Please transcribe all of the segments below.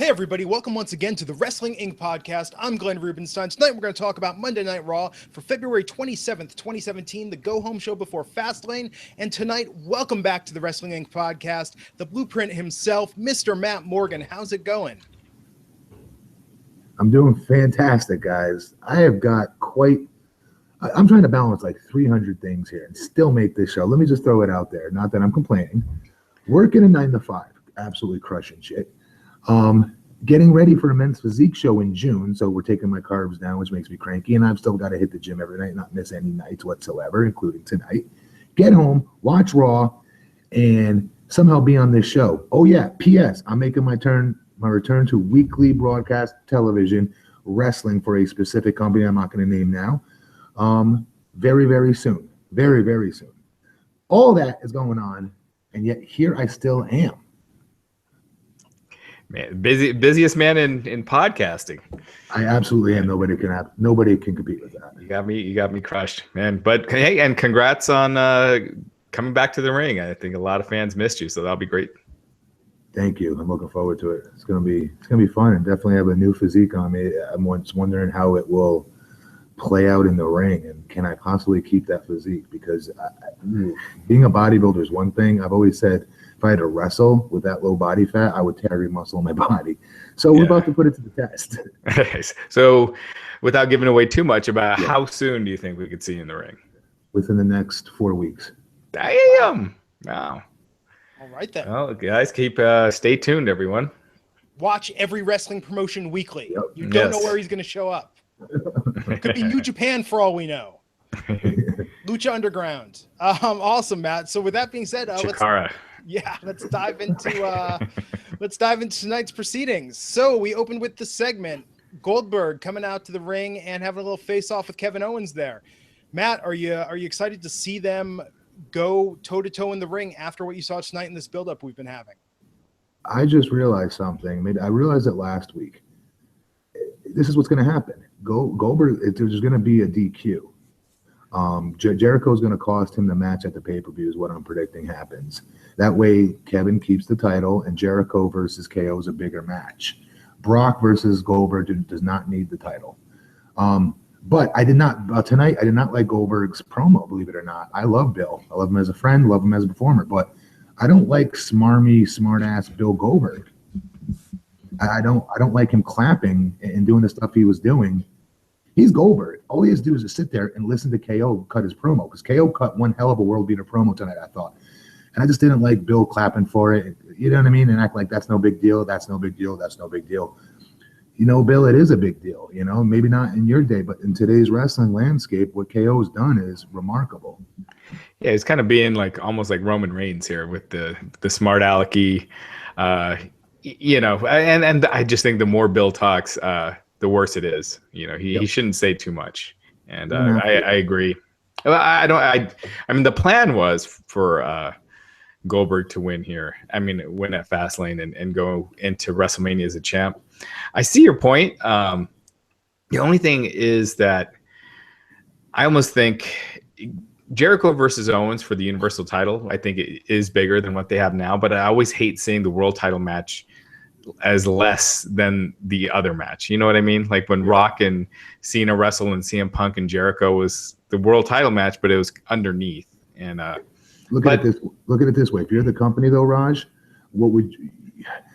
Hey everybody, welcome once again to the Wrestling Inc. podcast. I'm Glenn Rubenstein. Tonight we're going to talk about Monday Night Raw for February 27th, 2017, the go-home show before Fastlane. And tonight, welcome back to the Wrestling Inc. podcast, the blueprint himself, Mr. Matt Morgan. How's it going? I'm doing fantastic, guys. I have got I'm trying to balance like 300 things here and still make this show. Let me just throw it out there. Not that I'm complaining. Working a 9 to 5, absolutely crushing shit. Getting ready for a men's physique show in June, so we're taking my carbs down, which makes me cranky, and I've still got to hit the gym every night, not miss any nights whatsoever, including tonight. Get home, watch Raw, and somehow be on this show. Oh yeah, P.S. I'm making my return to weekly broadcast television wrestling for a specific company I'm not going to name now. Very, very soon. Very, very soon. All that is going on, and yet here I still am. Man, busiest man in podcasting. I absolutely am. Nobody can compete with that. You got me crushed, man. But hey, and congrats on coming back to the ring. I think a lot of fans missed you, so that'll be great. Thank you. I'm looking forward to it. It's gonna be fun, and definitely have a new physique on me. I'm just wondering how it will play out in the ring, and can I possibly keep that physique? Because being a bodybuilder is one thing. I've always said, if I had to wrestle with that low body fat, I would tear every muscle in my body. So we're about to put it to the test. So without giving away too much about how soon do you think we could see you in the ring? Within the next 4 weeks. Damn. Wow. All right then. Well, guys, stay tuned, everyone. Watch every wrestling promotion weekly. Yep. You don't know where he's going to show up. Could be New Japan for all we know. Lucha Underground. Awesome, Matt. So with that being said, let's dive into tonight's proceedings. So we opened with the segment Goldberg coming out to the ring and having a little face off with Kevin Owens there. Matt, are you excited to see them go toe to toe in the ring after what you saw tonight in this buildup we've been having? I just realized something. Maybe I realized it last week. This is what's going to happen. Goldberg, there's going to be a DQ. Jericho's going to cost him the match at the pay-per-view is what I'm predicting happens. That way, Kevin keeps the title, and Jericho versus KO is a bigger match. Brock versus Goldberg does not need the title. But tonight I did not like Goldberg's promo, believe it or not. I love Bill. I love him as a friend, love him as a performer, but I don't like smarmy, smart-ass Bill Goldberg. I don't like him clapping and doing the stuff he was doing. He's Goldberg. All he has to do is just sit there and listen to KO cut his promo, because KO cut one hell of a world beater promo tonight, I thought. And I just didn't like Bill clapping for it. You know what I mean? And act like that's no big deal. That's no big deal. That's no big deal. You know, Bill, it is a big deal. You know, maybe not in your day, but in today's wrestling landscape, what KO has done is remarkable. Yeah, it's kind of being almost like Roman Reigns here with the smart alecky, and I just think the more Bill talks, the worse it is. You know, he shouldn't say too much. And I agree. I mean, the plan was for Goldberg to win here. I mean, win at Fastlane and go into WrestleMania as a champ. I see your point. The only thing is that I almost think Jericho versus Owens for the Universal title, I think it is bigger than what they have now, but I always hate seeing the world title match as less than the other match. You know what I mean? Like when Rock and Cena wrestle and CM Punk and Jericho was the world title match, but it was underneath. And look at it this way. If you're the company though, Raj, what would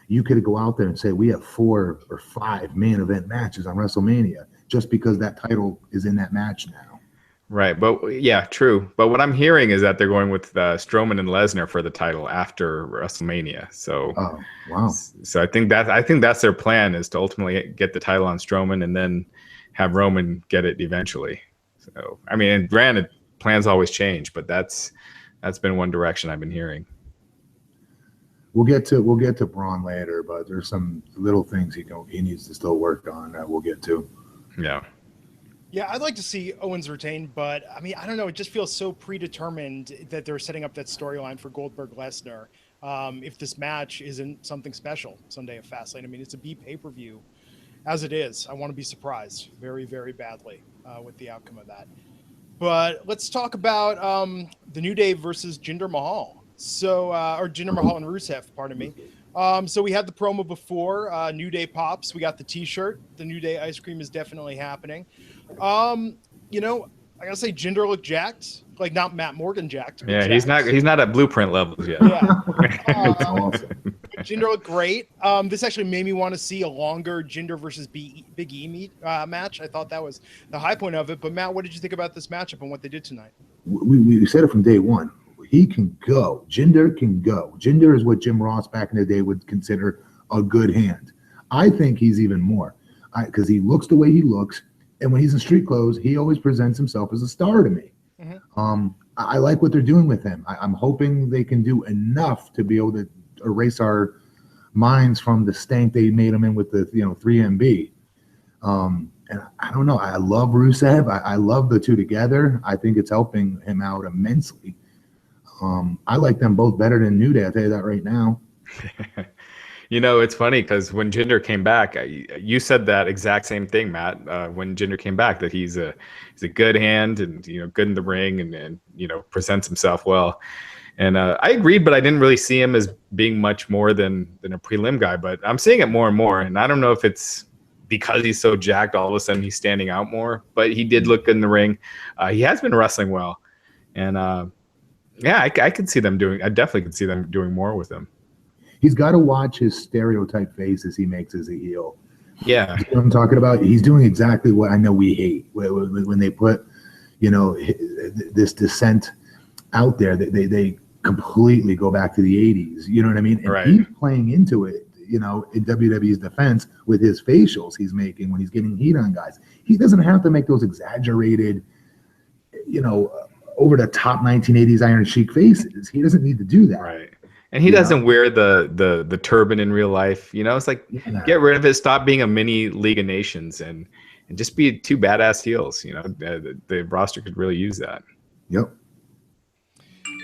you could go out there and say we have 4 or 5 main event matches on WrestleMania just because that title is in that match now. Right, but yeah, true. But what I'm hearing is that they're going with Strowman and Lesnar for the title after WrestleMania. So, oh, wow. So I think that's their plan, is to ultimately get the title on Strowman and then have Roman get it eventually. So, I mean, and granted, plans always change, but that's been one direction I've been hearing. We'll get to Braun later, but there's some little things he needs to still work on that we'll get to. Yeah. Yeah, I'd like to see Owens retain, but I mean, I don't know. It just feels so predetermined that they're setting up that storyline for Goldberg-Lesnar. If this match isn't something special Sunday at Fastlane, I mean, it's a B pay-per-view as it is. I want to be surprised very, very badly with the outcome of that. But let's talk about the New Day versus Jinder Mahal. So, or Jinder Mahal and Rusev, pardon me. So we had the promo before New Day pops. We got the T-shirt. The New Day ice cream is definitely happening. You know, I gotta say, Jinder looked jacked, like not Matt Morgan jacked. Yeah, jacked. he's not at Blueprint levels yet. Yeah, Awesome. Jinder looked great. This actually made me want to see a longer Jinder versus Big E match. I thought that was the high point of it. But Matt, what did you think about this matchup and what they did tonight? We said it from day one. He can go. Jinder can go. Jinder is what Jim Ross back in the day would consider a good hand. I think he's even more because he looks the way he looks. And when he's in street clothes, he always presents himself as a star to me. Mm-hmm. I like what they're doing with him. I'm hoping they can do enough to be able to erase our minds from the stank they made him in with the 3MB. And I don't know. I love Rusev. I love the two together. I think it's helping him out immensely. I like them both better than New Day. I'll tell you that right now. It's funny because when Jinder came back, you said that exact same thing, Matt. When Jinder came back, that he's a good hand and good in the ring and presents himself well. And I agreed, but I didn't really see him as being much more than a prelim guy. But I'm seeing it more and more, and I don't know if it's because he's so jacked, all of a sudden he's standing out more. But he did look good in the ring. He has been wrestling well, and I could see them doing. I definitely could see them doing more with him. He's got to watch his stereotype faces he makes as a heel. Yeah, you know what I'm talking about. He's doing exactly what I know we hate when they put, this dissent out there. They completely go back to the 80s. You know what I mean? And right. He's playing into it. In WWE's defense with his facials he's making when he's getting heat on guys. He doesn't have to make those exaggerated, over the top 1980s Iron Sheik faces. He doesn't need to do that. Right. And he doesn't wear the turban in real life. It's like get rid of it. Stop being a mini League of Nations and just be two badass heels. The roster could really use that. Yep.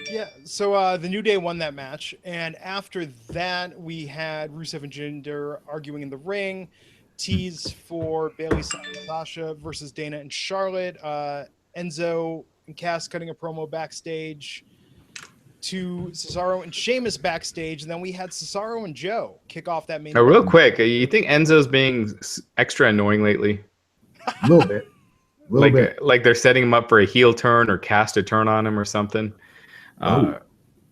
Yeah, so the New Day won that match, and after that, we had Rusev and Jinder arguing in the ring, tease for Bayley Sasha versus Dana and Charlotte, Enzo and Cass cutting a promo backstage to Cesaro and Sheamus backstage, and then we had Cesaro and Joe kick off that main. Real quick, you think Enzo's being extra annoying lately? A little bit. Like they're setting him up for a heel turn or cast a turn on him or something.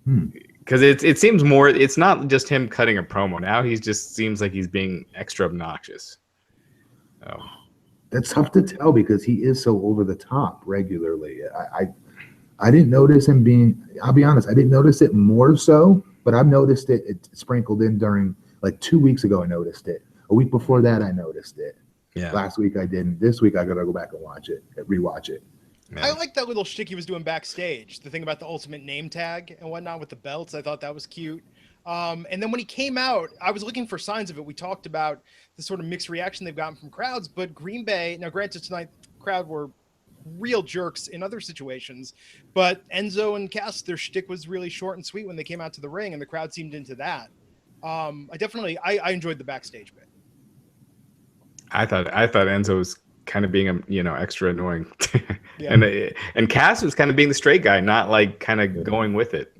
Because it seems more, it's not just him cutting a promo now. He just seems like he's being extra obnoxious. Oh, that's tough to tell because he is so over the top regularly. I didn't notice him being. I'll be honest, I didn't notice it more so, but I've noticed it sprinkled in during like 2 weeks ago. I noticed it. A week before that, I noticed it. Yeah. Last week I didn't. This week I gotta go back and rewatch it. Man. I like that little shtick he was doing backstage. The thing about the ultimate name tag and whatnot with the belts, I thought that was cute. And then when he came out, I was looking for signs of it. We talked about the sort of mixed reaction they've gotten from crowds, but Green Bay, now granted tonight, the crowd were real jerks in other situations, but Enzo and Cass, their shtick was really short and sweet when they came out to the ring, and the crowd seemed into that. I enjoyed the backstage bit. I thought Enzo was kind of being extra annoying. Yeah. and Cass was kind of being the straight guy, not like kind of going with it.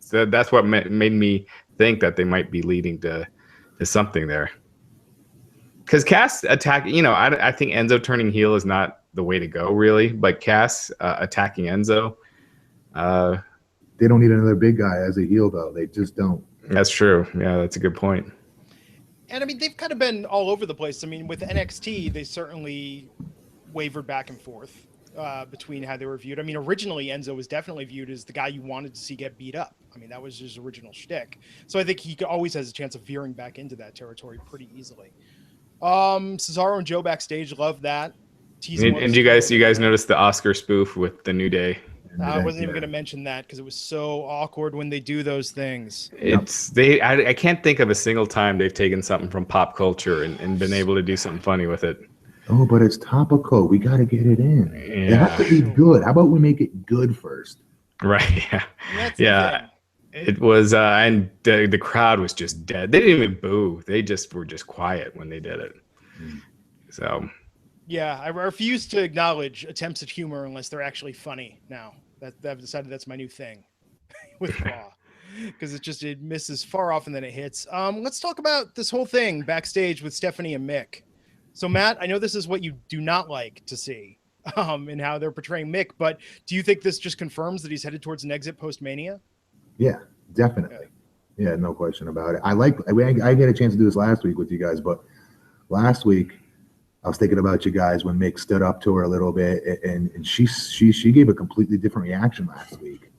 So that's what made me think that they might be leading to something there. Because Cass attacking, I think Enzo turning heel is not the way to go really, but Cass attacking Enzo. They don't need another big guy as a heel though. They just don't. That's true. Yeah, that's a good point. And I mean, they've kind of been all over the place. I mean, with NXT, they certainly wavered back and forth between how they were viewed. I mean, originally Enzo was definitely viewed as the guy you wanted to see get beat up. I mean, that was his original shtick. So I think he always has a chance of veering back into that territory pretty easily. Cesaro and Joe backstage, love that. And you guys noticed the Oscar spoof with the New Day? I wasn't even going to mention that because it was so awkward when they do those things. I can't think of a single time they've taken something from pop culture and been able to do something funny with it. Oh, but it's topical. We got to get it in. Yeah. It has to be good. How about we make it good first? Right. Yeah. Yeah. It was, and the crowd was just dead. They didn't even boo. They just were just quiet when they did it. So. Yeah, I refuse to acknowledge attempts at humor unless they're actually funny now. I've decided that's my new thing with RAW. because it misses far off and then it hits. Let's talk about this whole thing backstage with Stephanie and Mick. So Matt, I know this is what you do not like to see, and how they're portraying Mick, but do you think this just confirms that he's headed towards an exit post-Mania? Yeah, definitely. Yeah, no question about it. I get a chance to do this last week with you guys, but last week I was thinking about you guys when Mick stood up to her a little bit, and she gave a completely different reaction last week.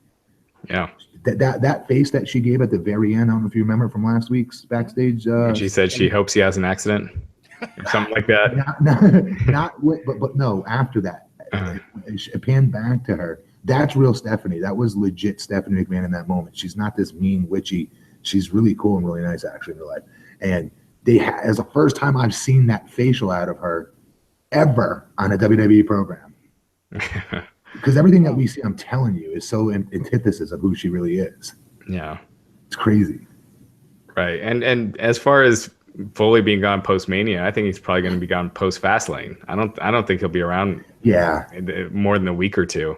Yeah. That face that she gave at the very end, I don't know if you remember from last week's backstage. She said she hopes he has an accident or something like that. But no, after that, it panned back to her. That's real Stephanie. That was legit Stephanie McMahon in that moment. She's not this mean, witchy. She's really cool and really nice actually in real life. And as the first time I've seen that facial out of her ever on a WWE program. Because everything that we see, I'm telling you, is so antithesis of who she really is. Yeah. It's crazy. Right. And as far as Foley being gone post-Mania, I think he's probably going to be gone post-Fastlane. I don't think he'll be around more than a week or two.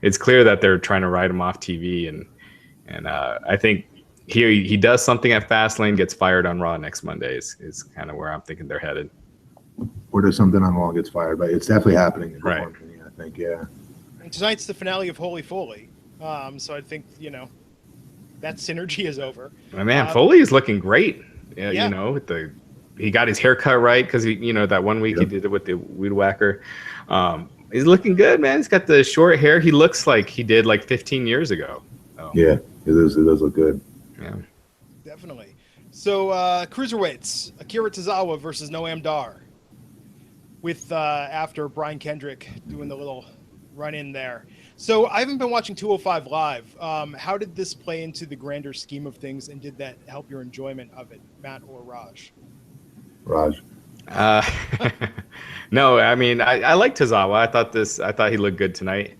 It's clear that they're trying to write him off TV, and I think he does something at Fastlane, gets fired on Raw next Monday is kind of where I'm thinking they're headed. Or does something on Raw gets fired, but it's definitely happening in right. Mania, I think, yeah. And tonight's the finale of Holy Foley, so I think that synergy is over. My man, Foley is looking great. He got his haircut right because that 1 week he did it with the weed whacker. He's looking good, man. He's got the short hair. He looks like he did like 15 years ago. So. Yeah, it does look good. Yeah, definitely. So cruiserweights: Akira Tozawa versus Noam Dar. With after Brian Kendrick doing the little run in there. So I haven't been watching 205 Live. How did this play into the grander scheme of things, and did that help your enjoyment of it, Matt or Raj? Raj. No, I mean I like Tozawa. I thought he looked good tonight.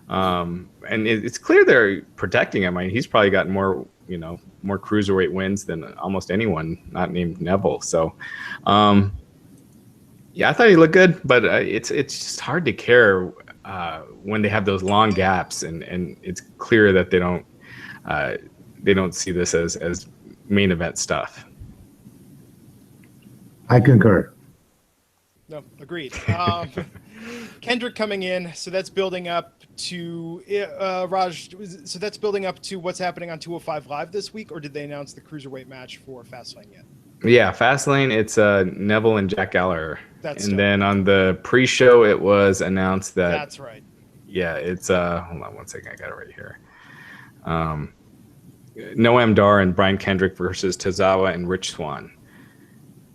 And it's clear they're protecting him. I mean, he's probably got more cruiserweight wins than almost anyone not named Neville. So, yeah, I thought he looked good, but it's just hard to care when they have those long gaps, and it's clear that they don't see this as main event stuff. I concur. No, agreed. Kendrick coming in, so that's building up to Raj. So that's building up to what's happening on 205 Live this week, or did they announce the cruiserweight match for Fastlane yet? Yeah, Fastlane. It's Neville and Jack Gallagher. Then on the pre-show, it was announced that. That's right. Yeah, it's hold on 1 second. I got it right here. Noam Dar and Brian Kendrick versus Tozawa and Rich Swann.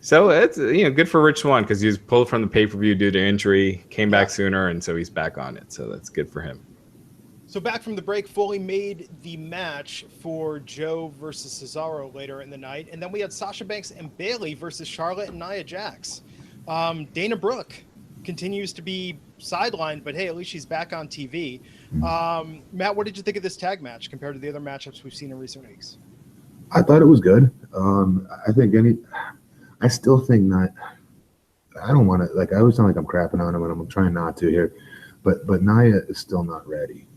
So it's good for Rich Swann because he was pulled from the pay-per-view due to injury, came back sooner, and so he's back on it. So that's good for him. So back from the break, Foley made the match for Joe versus Cesaro later in the night, and then we had Sasha Banks and Bayley versus Charlotte and Nia Jax. Dana Brooke continues to be sidelined, but hey, at least she's back on TV. Matt, what did you think of this tag match compared to the other matchups we've seen in recent weeks? I thought it was good. I still think not. I don't want to I always sound like I'm crapping on him, and I'm trying not to here, but Nia is still not ready.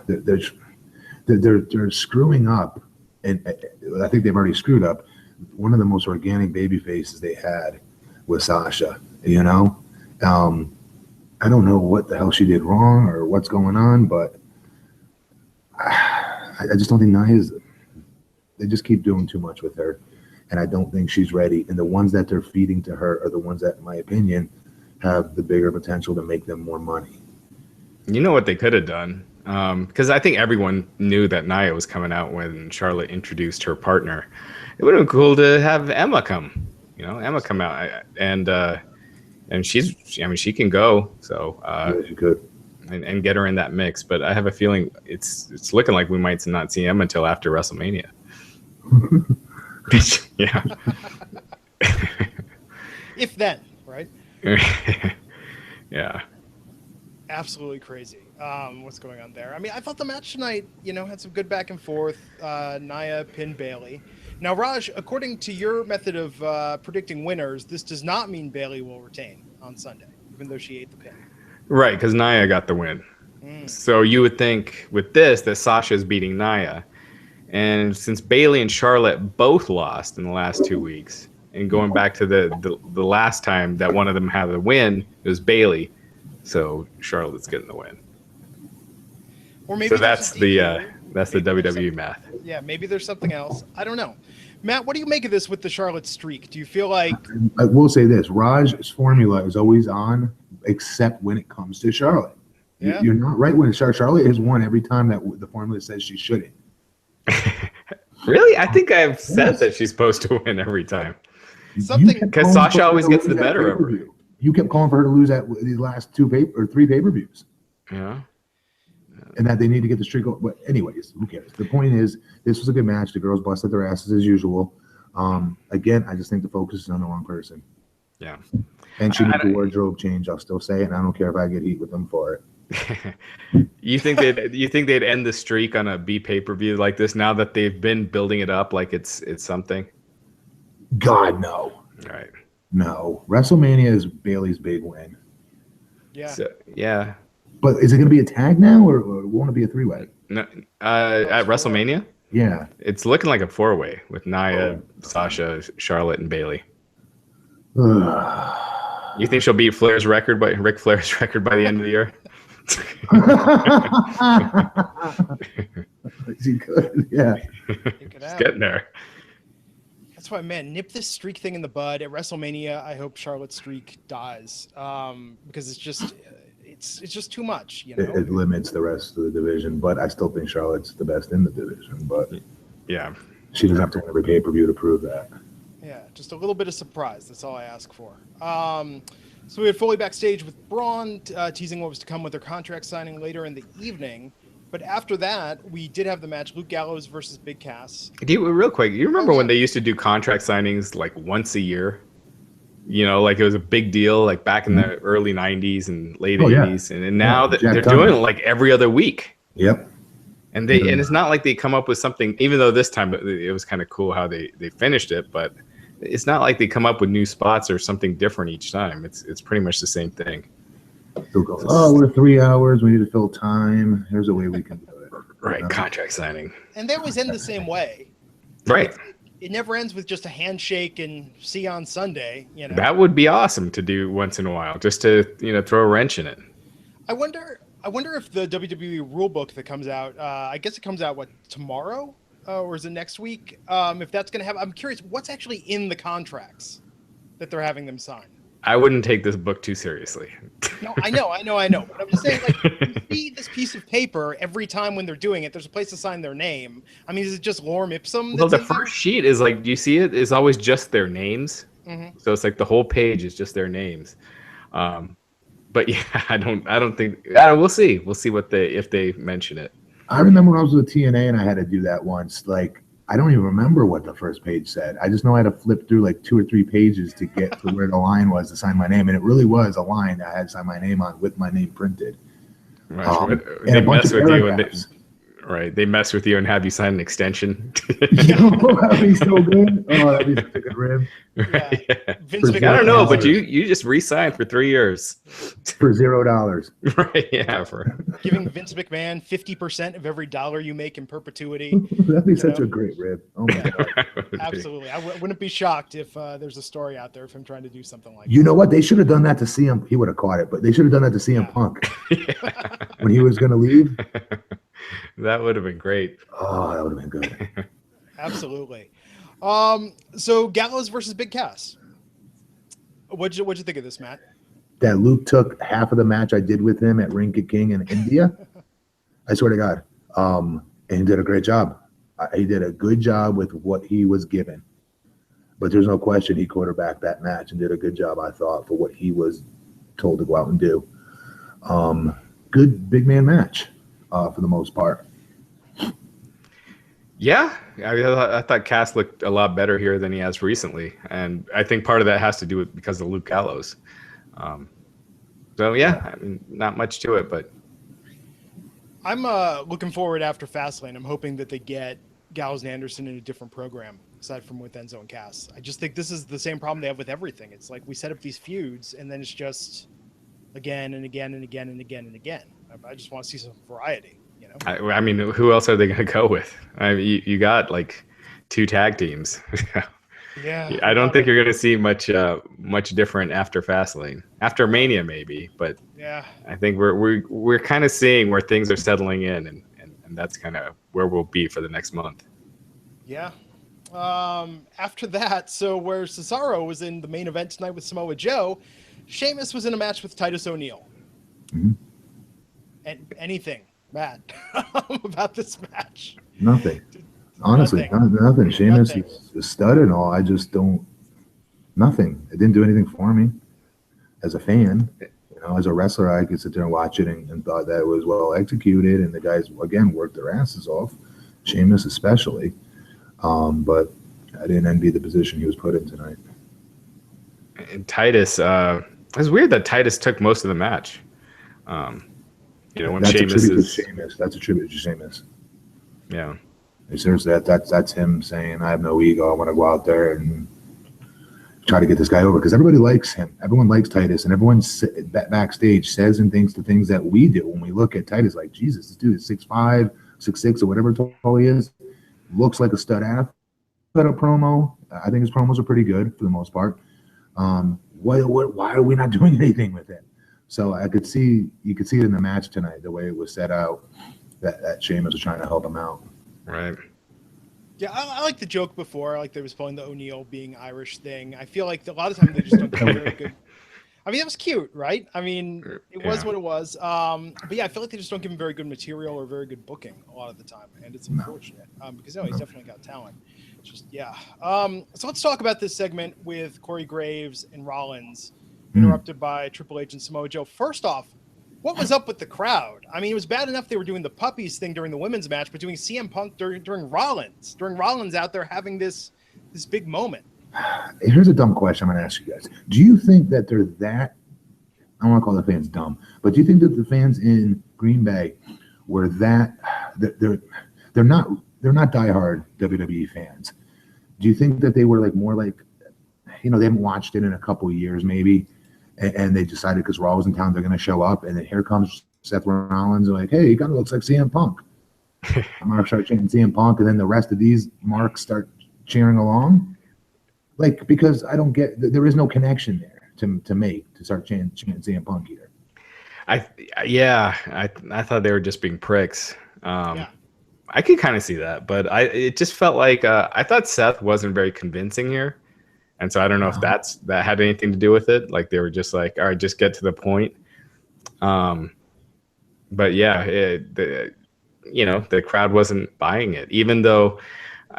They're screwing up, and I think they've already screwed up one of the most organic baby faces they had with Sasha. I don't know what the hell she did wrong or what's going on, but I just don't think Nia's. They just keep doing too much with her. And I don't think she's ready. And the ones that they're feeding to her are the ones that, in my opinion, have the bigger potential to make them more money. You know what they could have done? Because I think everyone knew that Nia was coming out when Charlotte introduced her partner. It would have been cool to have Emma come. Emma come out, and she can go. So yeah, she could. And get her in that mix. But I have a feeling it's looking like we might not see Emma until after WrestleMania. Yeah. If then, right? Yeah. Absolutely crazy. What's going on there? I mean, I thought the match tonight, had some good back and forth. Nia pinned Bayley. Now, Raj, according to your method of predicting winners, this does not mean Bayley will retain on Sunday, even though she ate the pin. Right, because Nia got the win. So you would think with this that Sasha is beating Nia. And since Bayley and Charlotte both lost in the last 2 weeks, and going back to the last time that one of them had a win, it was Bayley. So Charlotte's getting the win. Or maybe so that's the WWE math. Yeah, maybe there's something else. I don't know. Matt, what do you make of this with the Charlotte streak? Do you feel like... I will say this. Raj's formula is always on, except when it comes to Charlotte. Yeah. You're not right when Charlotte has won every time that the formula says she shouldn't. Really? I think I've said that she's supposed to win every time. Because Sasha always gets the better of her. You kept calling for her to lose at these last 3 pay-per-views. Yeah. And that they need to get the streak over. But anyways, who cares? The point is, this was a good match. The girls busted their asses as usual. Again, I just think the focus is on the wrong person. Yeah. And she needs a wardrobe change. I'll still say it, and I don't care if I get heat with them for it. You think they'd end the streak on a B pay-per-view like this now that they've been building it up like it's something? God, no. Right. No. WrestleMania is Bayley's big win. Yeah. So, yeah. But is it going to be a tag now, or won't it be a 3-way? No, at WrestleMania? Yeah. It's looking like a 4-way with Nia, Sasha, Charlotte, and Bayley. You think she'll beat Ric Flair's record by the end of the year? She could, yeah. She's getting there. That's why, man, nip this streak thing in the bud. At WrestleMania, I hope Charlotte's streak dies because it's just too much. You know, it limits the rest of the division, but I still think Charlotte's the best in the division. But yeah, she doesn't have to win every pay-per-view to prove that. Yeah, just a little bit of surprise. That's all I ask for. So we had Foley backstage with Braun teasing what was to come with their contract signing later in the evening. But after that, we did have the match, Luke Gallows versus Big Cass. Real quick, you remember when they used to do contract signings like once a year? You know, like it was a big deal, like back in the early 90s and late 80s. And now they're doing it like every other week. Yep. And it's not like they come up with something, even though this time it was kind of cool how they finished it, but it's not like they come up with new spots or something different each time. It's pretty much the same thing. We're 3 hours. We need to fill time. Here's a way we can do it. Right, contract signing. And they always end the same way. Right. It never ends with just a handshake and see you on Sunday. You know, that would be awesome to do once in a while, just to throw a wrench in it. I wonder if the WWE rulebook that comes out, I guess it comes out tomorrow, or is it next week? If that's going to have, I'm curious, what's actually in the contracts that they're having them sign? I wouldn't take this book too seriously. No, I know. But I'm just saying, like, you see this piece of paper every time when they're doing it. There's a place to sign their name. I mean, is it just lorem ipsum? Well, the first sheet is like, do you see it? Is always just their names. Mm-hmm. So it's like the whole page is just their names. But yeah, I don't think. We'll see. We'll see if they mention it. I remember when I was with TNA and I had to do that once. Like, I don't even remember what the first page said. I just know I had to flip through like 2 or 3 pages to get to where the line was to sign my name. And it really was a line that I had to sign my name on with my name printed. Right. They mess with you. Right. They mess with you and have you sign an extension. That'd be so good. Oh, that'd be such a good rib. Right. Yeah. I don't know, but you just re-signed for 3 years. For $0. Right. Yeah. Giving Vince McMahon 50% of every dollar you make in perpetuity. That'd be such a great rib. Oh my God. Absolutely. I wouldn't be shocked if there's a story out there of him trying to do something like that. You know what? They should have done that to CM. He would have caught it, but they should have done that to CM Punk when he was going to leave. That would have been great. Oh, that would have been good. Absolutely. So Gallows versus Big Cass. What'd you think of this, Matt? That Luke took half of the match I did with him at Ring Ka King in India. I swear to God. And he did a great job. He did a good job with what he was given. But there's no question he quarterbacked that match and did a good job, I thought, for what he was told to go out and do. Good big man match. For the most part. Yeah, I thought Cass looked a lot better here than he has recently, and I think part of that has to do with because of Luke Gallows. So yeah, I mean, not much to it, but I'm looking forward after Fastlane. I'm hoping that they get Gallows and Anderson in a different program aside from with Enzo and Cass. I just think this is the same problem they have with everything. It's like we set up these feuds, and then it's just again and again and again and again and again. I just want to see some variety. I mean, who else are they going to go with? I mean, you got like 2 tag teams. Yeah, I don't think you're going to see much different after Fastlane. After Mania, maybe, but yeah, I think we're kind of seeing where things are settling in, and that's kind of where we'll be for the next month. Yeah. After that, so where Cesaro was in the main event tonight with Samoa Joe, Sheamus was in a match with Titus O'Neil. Mm-hmm. And anything, Matt, about this match? Nothing. Honestly, nothing. Sheamus is a stud and all. I just don't. Nothing. It didn't do anything for me as a fan. As a wrestler, I could sit there and watch it and thought that it was well executed, and the guys again worked their asses off. Sheamus especially, but I didn't envy the position he was put in tonight. And Titus, it's weird that Titus took most of the match. When that's Sheamus that's a tribute to Sheamus. Yeah. Seriously, that's him saying, I have no ego. I want to go out there and try to get this guy over, because everybody likes him. Everyone likes Titus, and everyone backstage says and thinks the things that we do when we look at Titus, like, Jesus, this dude is 6'5", 6'6", or whatever tall he is. Looks like a stud athlete. Cut a promo. I think his promos are pretty good for the most part. Why are we not doing anything with it? So you could see it in the match tonight, the way it was set out, that Sheamus was trying to help him out. Right. Yeah, I like the joke before. I like they was pulling the O'Neil being Irish thing. I feel like a lot of times they just don't get very good. I mean, that was cute, right? I mean, it was what it was. But yeah, I feel like they just don't give him very good material or very good booking a lot of the time, and it's unfortunate because he's definitely got talent. It's just so let's talk about this segment with Corey Graves and Rollins, interrupted by Triple H and Samoa Joe. First off, what was up with the crowd? I mean, it was bad enough they were doing the puppies thing during the women's match, but doing CM Punk during Rollins out there having this big moment. Here's a dumb question I'm going to ask you guys. Do you think that they're that, I don't want to call the fans dumb, but do you think that the fans in Green Bay were that, they're not diehard WWE fans? Do you think that they were like more like, they haven't watched it in a couple of years maybe, and they decided because Raw was in town, they're going to show up, and then here comes Seth Rollins, and like, hey, he kind of looks like CM Punk. Mark start chanting CM Punk, and then the rest of these marks start cheering along. Like, because I don't get, there is no connection there to make to start chanting CM Punk either. I thought they were just being pricks. I could kind of see that, but it just felt like I thought Seth wasn't very convincing here. And so I don't know if that had anything to do with it. Like they were just like, all right, just get to the point. But yeah, the crowd wasn't buying it, even though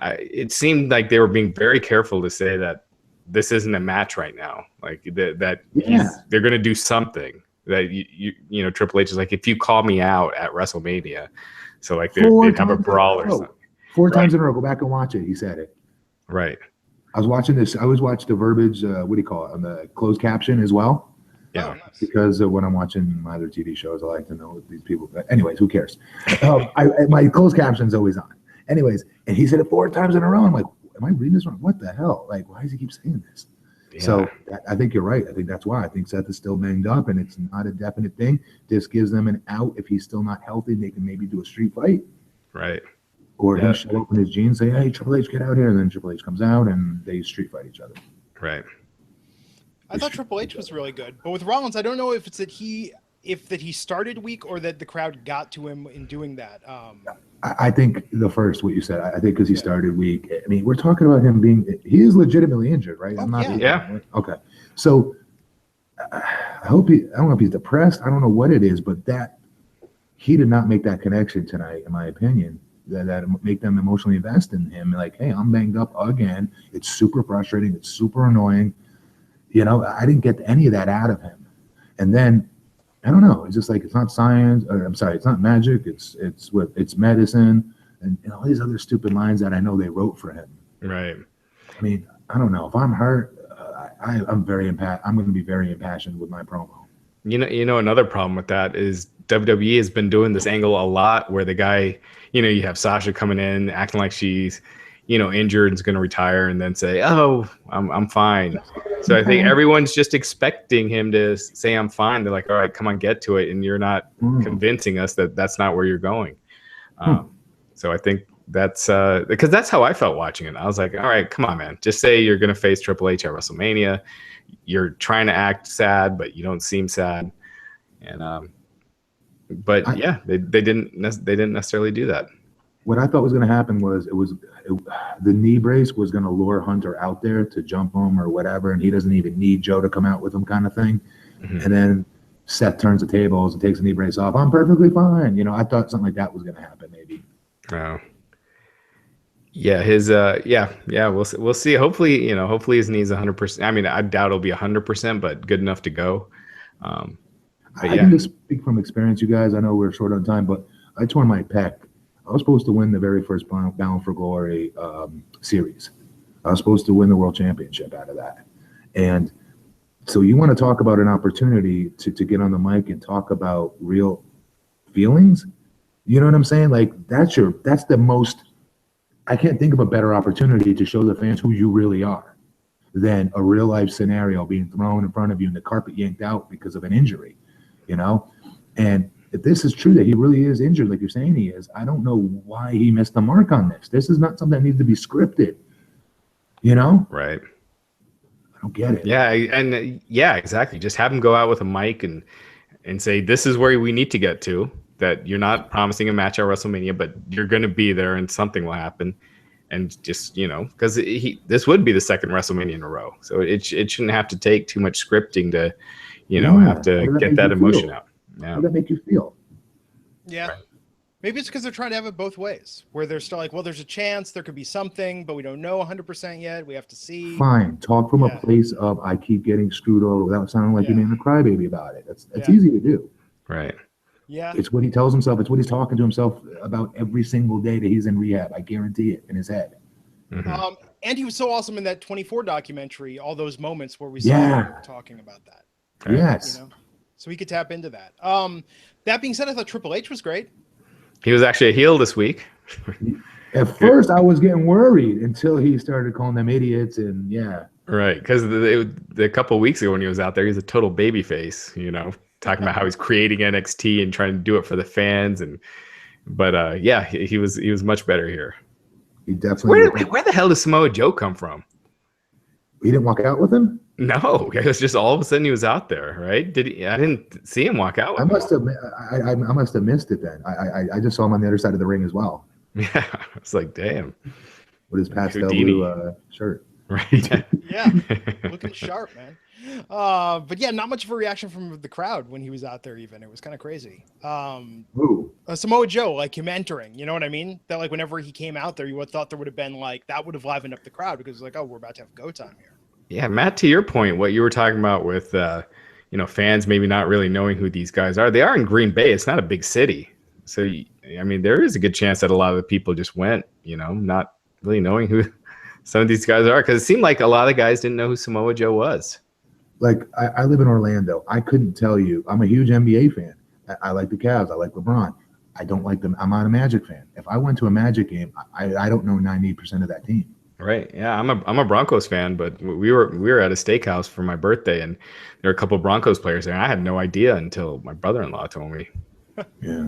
it seemed like they were being very careful to say that this isn't a match right now. Like they're going to do something that Triple H is like, if you call me out at WrestleMania, so like they'd have a brawl or something. 4 times in a row. Go back and watch it. He said it. Right. I was watching this. I always watch the verbiage. What do you call it? On the closed caption as well. Yeah. Because when I'm watching my other TV shows, I like to know these people. But anyways, who cares? My closed caption's always on. Anyways, and he said it 4 times in a row. I'm like, am I reading this wrong? What the hell? Like, why does he keep saying this? Yeah. So I think you're right. I think that's why. I think Seth is still banged up, and it's not a definite thing. This gives them an out. If he's still not healthy, they can maybe do a street fight. Right. Or him show up in his jeans, say, hey, Triple H, get out here. And then Triple H comes out, and they street fight each other. Right. I thought Triple H was really good. But with Rollins, I don't know if it's that he started weak or that the crowd got to him in doing that. I think the first, what you said, I think because he started weak. I mean, we're talking about him he is legitimately injured, right? Okay. So I don't know if he's depressed. I don't know what it is, but he did not make that connection tonight, in my opinion, that make them emotionally invest in him. Like, hey, I'm banged up again. It's super frustrating. It's super annoying. I didn't get any of that out of him. And then, I don't know. It's just like, it's not science, or I'm sorry, it's not magic. It's medicine, and all these other stupid lines that I know they wrote for him. Right. I mean, I don't know. If I'm hurt, I'm going to be very impassioned with my promo. Another problem with that is WWE has been doing this angle a lot, where the guy, you have Sasha coming in acting like she's, injured and is going to retire and then say, "Oh, I'm fine." So I think everyone's just expecting him to say, "I'm fine." They're like, "All right, come on, get to it," and you're not convincing us that that's not where you're going. So I think that's because that's how I felt watching it. I was like, "All right, come on, man, just say you're going to face Triple H at WrestleMania. You're trying to act sad, but you don't seem sad." And but they didn't necessarily do that. What I thought was going to happen was the knee brace was going to lure Hunter out there to jump him or whatever, and he doesn't even need Joe to come out with him, kind of thing. And then Seth turns the tables and takes the knee brace off. I'm perfectly fine. I thought something like that was going to happen, maybe. Oh. Yeah, his we'll see. Hopefully his knee's 100%. I mean, I doubt it'll be 100%, but good enough to go. I can just speak from experience, you guys. I know we're short on time, but I tore my pec. I was supposed to win the very first Bound for Glory series. I was supposed to win the world championship out of that. And so you want to talk about an opportunity to get on the mic and talk about real feelings? You know what I'm saying? Like that's the most, I can't think of a better opportunity to show the fans who you really are than a real life scenario being thrown in front of you and the carpet yanked out because of an injury, And if this is true that he really is injured, like you're saying he is, I don't know why he missed the mark on this. This is not something that needs to be scripted, Right. I don't get it. Yeah, and exactly. Just have him go out with a mic and say, this is where we need to get to, that you're not promising a match at WrestleMania, but you're going to be there and something will happen. And just, because this would be the second WrestleMania in a row. So it shouldn't have to take too much scripting to, have to get that emotion out. Yeah. How does that make you feel? Yeah. Right. Maybe it's because they're trying to have it both ways, where they're still like, well, there's a chance there could be something, but we don't know 100% yet. We have to see. Fine. Talk from a place of I keep getting screwed over without sounding like you're being a crybaby about it. That's easy to do. Right. Yeah. It's what he tells himself. It's what he's talking to himself about every single day that he's in rehab. I guarantee it in his head. Mm-hmm. And he was so awesome in that 24 documentary, all those moments where we saw him talking about that. Right? Yes. So he could tap into that. That being said, I thought Triple H was great. He was actually a heel this week. At first, I was getting worried until he started calling them idiots and Right, because the couple of weeks ago when he was out there, he's a total baby face, talking about how he's creating NXT and trying to do it for the fans. But he was much better here. He definitely. Where the hell does Samoa Joe come from? He didn't walk out with him? No, it was just all of a sudden he was out there, right? I didn't see him walk out with him. I must have missed it then. I just saw him on the other side of the ring as well. Yeah, it's like, damn. With his pastel blue shirt. Right. Yeah, looking sharp, man. But not much of a reaction from the crowd when he was out there even. It was kind of crazy. Samoa Joe, like him entering, you know what I mean? That like whenever he came out there, you would thought there would have been like, that would have livened up the crowd because it's like, oh, we're about to have go time here. Yeah, Matt, to your point, what you were talking about with, fans maybe not really knowing who these guys are. They are in Green Bay. It's not a big city. So, I mean, there is a good chance that a lot of the people just went, not really knowing who some of these guys are. Because it seemed like a lot of guys didn't know who Samoa Joe was. Like, I live in Orlando. I couldn't tell you. I'm a huge NBA fan. I like the Cavs. I like LeBron. I don't like them. I'm not a Magic fan. If I went to a Magic game, I don't know 90% of that team. Right. Yeah, I'm a Broncos fan, but we were at a steakhouse for my birthday, and there were a couple of Broncos players there. And I had no idea until my brother-in-law told me. Yeah.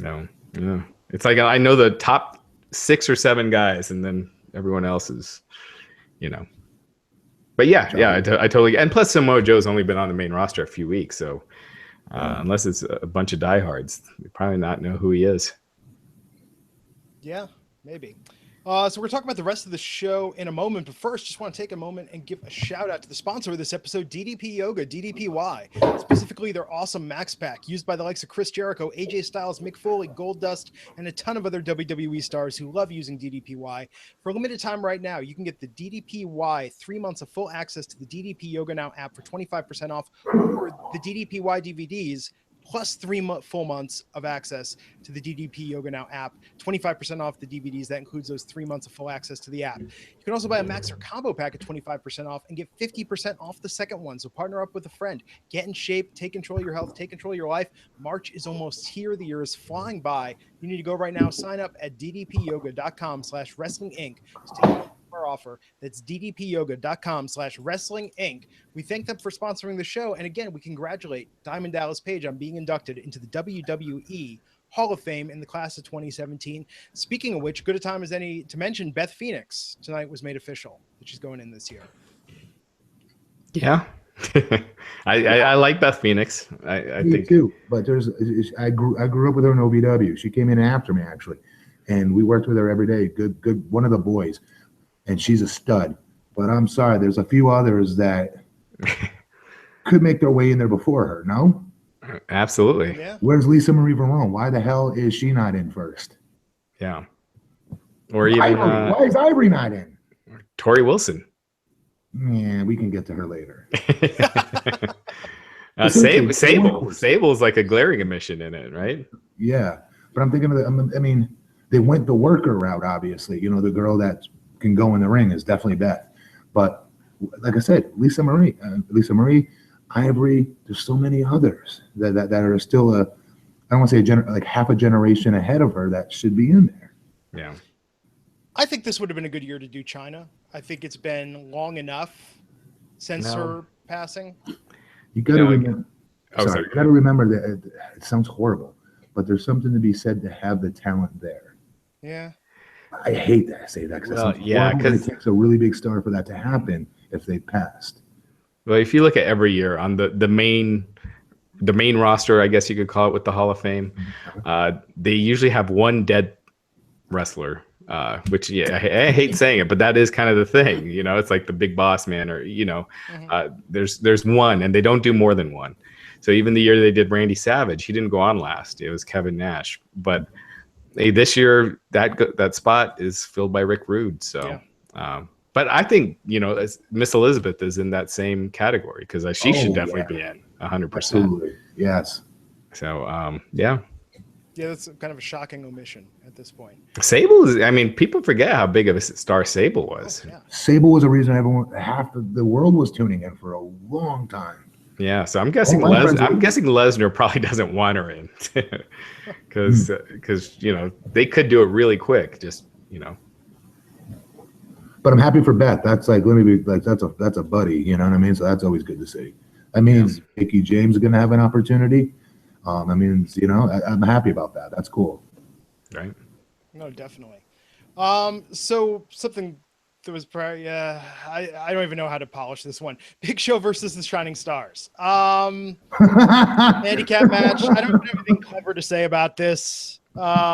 No. Yeah. It's like I know the top 6 or 7 guys, and then everyone else is, But I totally. And plus, Samoa Joe's only been on the main roster a few weeks, so unless it's a bunch of diehards, they probably not know who he is. Yeah, maybe. So we're talking about the rest of the show in a moment, but first, just want to take a moment and give a shout out to the sponsor of this episode, DDP Yoga, DDPY, specifically their awesome Max Pack used by the likes of Chris Jericho, AJ Styles, Mick Foley, Goldust, and a ton of other WWE stars who love using DDPY. For a limited time right now, you can get the DDPY 3 months of full access to the DDP Yoga Now app for 25% off, or the DDPY DVDs plus 3 full months of access to the DDP Yoga Now app. 25% off the DVDs. That includes those 3 months of full access to the app. You can also buy a Max or Combo pack at 25% off and get 50% off the second one. So partner up with a friend. Get in shape. Take control of your health. Take control of your life. March is almost here. The year is flying by. You need to go right now. Sign up at ddpyoga.com/wrestling inc to take our offer. That's ddpyoga.com/wrestling inc. We thank them for sponsoring the show. And again, we congratulate Diamond Dallas Page on being inducted into the WWE Hall of Fame in the class of 2017. Speaking of which, good a time as any to mention Beth Phoenix tonight was made official that she's going in this year. Yeah. I like Beth Phoenix. I Me think too. But I grew up with her in OVW. She came in after me actually, and we worked with her every day. Good one of the boys, and she's a stud. But I'm sorry, there's a few others that could make their way in there before her. No. Absolutely. Yeah. Where's Lisa Marie Varon? Why the hell is she not in first? Yeah. Or even Ivory. Why is Ivory not in? Tori Wilson. Yeah, we can get to her later. Sable's like a glaring omission in it, right? Yeah, but I'm thinking of I mean, they went the worker route, obviously. You know, the girl that can go in the ring is definitely Beth. But like I said, Lisa Marie, Ivory, there's so many others that are still I don't want to say like half a generation ahead of her that should be in there. Yeah. I think this would have been a good year to do China. I think it's been long enough since her passing. You got to remember. You got to remember that it sounds horrible, but there's something to be said to have the talent there. Yeah. I hate that I say that because it takes a really big star for that to happen if they passed. Well, if you look at every year on the main roster, I guess you could call it, with the Hall of Fame, they usually have one dead wrestler. Which I hate saying it, but that is kind of the thing, you know. It's like the big boss man, or there's one, and they don't do more than one. So even the year they did Randy Savage, he didn't go on last. It was Kevin Nash. But this year that spot is filled by Rick Rude. So, but I think Miss Elizabeth is in that same category because she should definitely be in 100%. Absolutely, yes. So Yeah, that's kind of a shocking omission at this point. Sable is, I mean, people forget how big of a star Sable was. Oh, yeah. Sable was a reason half the world was tuning in for a long time. Yeah, so I'm guessing Lesnar probably doesn't want her in because they could do it really quick, But I'm happy for Beth. That's like, let me be like, that's a buddy, you know what I mean? So that's always good to see. That means Mickey James is going to have an opportunity. I'm happy about that. That's cool. Right. No, definitely. So something that was probably, I don't even know how to polish this one. Big Show versus the Shining Stars. Handicap match. I don't have anything clever to say about this. I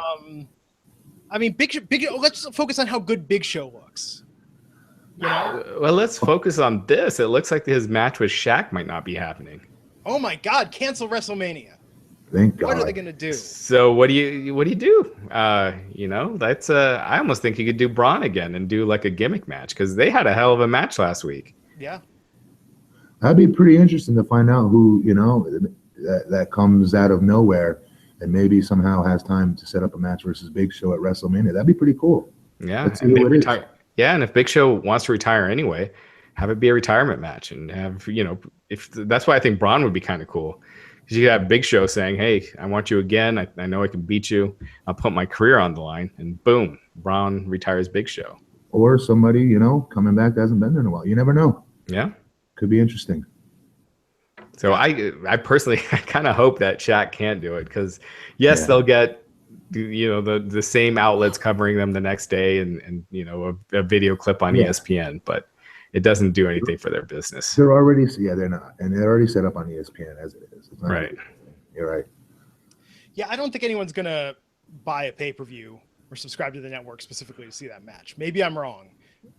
mean, Big Show, let's focus on how good Big Show looks. You know? Well, let's focus on this. It looks like his match with Shaq might not be happening. Oh my God! Cancel WrestleMania. Thank God. What are they going to do? So what do you do? That's I almost think you could do Braun again and do like a gimmick match because they had a hell of a match last week. Yeah. That'd be pretty interesting to find out who, that comes out of nowhere and maybe somehow has time to set up a match versus Big Show at WrestleMania. That'd be pretty cool. Yeah. Let's see who it is. Yeah, and if Big Show wants to retire anyway, have it be a retirement match and have, if that's why I think Braun would be kind of cool. Because you have Big Show saying, hey, I want you again. I know I can beat you. I'll put my career on the line. And boom, Braun retires Big Show. Or somebody, coming back that hasn't been there in a while. You never know. Yeah. Could be interesting. So I personally kind of hope that Shaq can't do it because, they'll get, the same outlets covering them the next day and a video clip on ESPN. But it doesn't do anything for their business. They're already, they're not. And they're already set up on ESPN as it is. It's not right. You're right. Yeah, I don't think anyone's going to buy a pay-per-view or subscribe to the network specifically to see that match. Maybe I'm wrong.